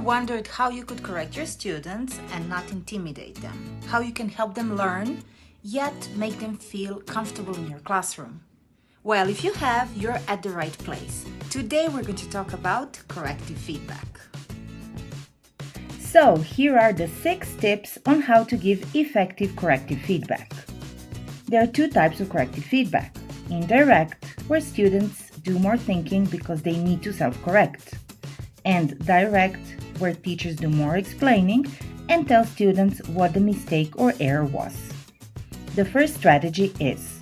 wondered how you could correct your students and not intimidate them? How you can help them learn, yet make them feel comfortable in your classroom? Well, if you have, you're at the right place. Today we're going to talk about corrective feedback. So, here are the 6 tips on how to give effective corrective feedback. There are 2 types of corrective feedback. Indirect, where students do more thinking because they need to self-correct. And direct, where teachers do more explaining and tell students what the mistake or error was. The first strategy is: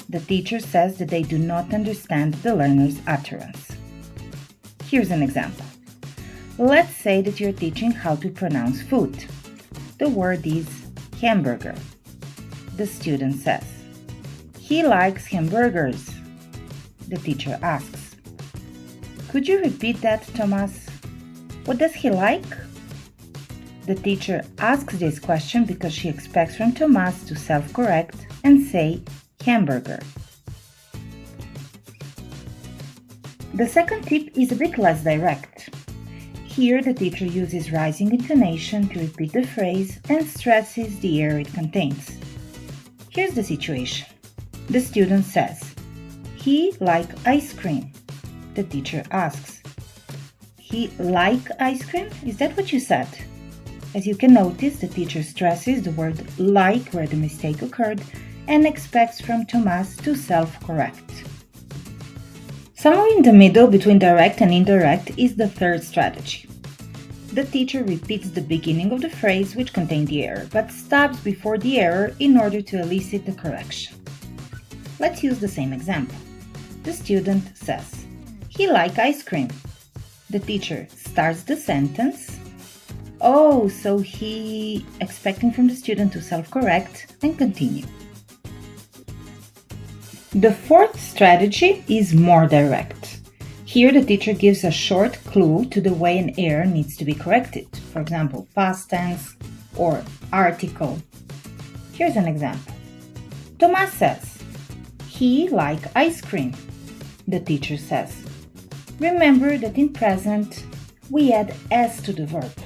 the teacher says that they do not understand the learner's utterance. Here's an example. Let's say that you're teaching how to pronounce food. The word is hamburger. The student says, "He likes hamburgers." The teacher asks, "Could you repeat that, Thomas? What does he like?" The teacher asks this question because she expects from Thomas to self-correct and say hamburger. The second tip is a bit less direct. Here, the teacher uses rising intonation to repeat the phrase and stresses the error it contains. Here's the situation. The student says, "He like ice cream." The teacher asks, "He like ice cream? Is that what you said?" As you can notice, the teacher stresses the word like where the mistake occurred and expects from Thomas to self-correct. Somewhere in the middle between direct and indirect is the third strategy. The teacher repeats the beginning of the phrase which contained the error, but stops before the error in order to elicit the correction. Let's use the same example. The student says, "He like ice cream." The teacher starts the sentence. "Oh, so he," expecting from the student to self-correct and continue. The fourth strategy is more direct. Here the teacher gives a short clue to the way an error needs to be corrected. For example, past tense or article. Here's an example. Thomas says, "He like ice cream." The teacher says, "Remember that in present we add s to the verb."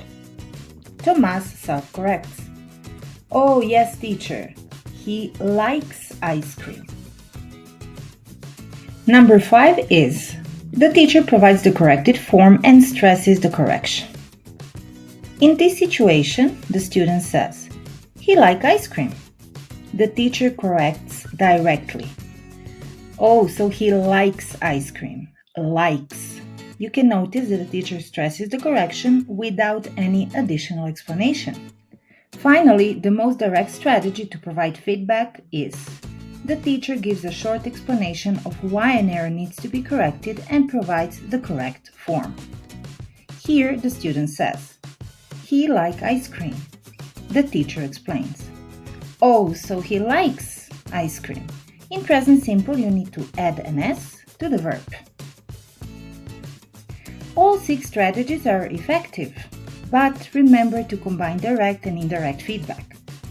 Thomas self-corrects. "Oh yes, teacher, he likes ice cream." Number 5 is: the teacher provides the corrected form and stresses the correction. In this situation, the student says, "He like ice cream." The teacher corrects directly. "Oh, so he likes ice cream." Likes. You can notice that the teacher stresses the correction without any additional explanation. Finally, the most direct strategy to provide feedback is: the teacher gives a short explanation of why an error needs to be corrected and provides the correct form. Here, the student says, "He like ice cream." The teacher explains, "Oh, so he likes ice cream." In present simple, you need to add an s to the verb. All 6 strategies are effective, but remember to combine direct and indirect feedback.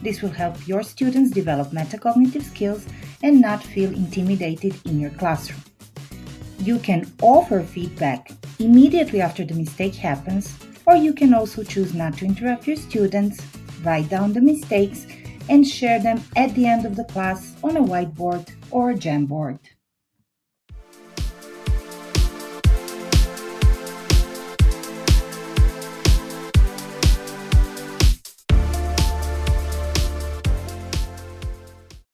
This will help your students develop metacognitive skills and not feel intimidated in your classroom. You can offer feedback immediately after the mistake happens, or you can also choose not to interrupt your students, write down the mistakes, and share them at the end of the class on a whiteboard or a Jamboard.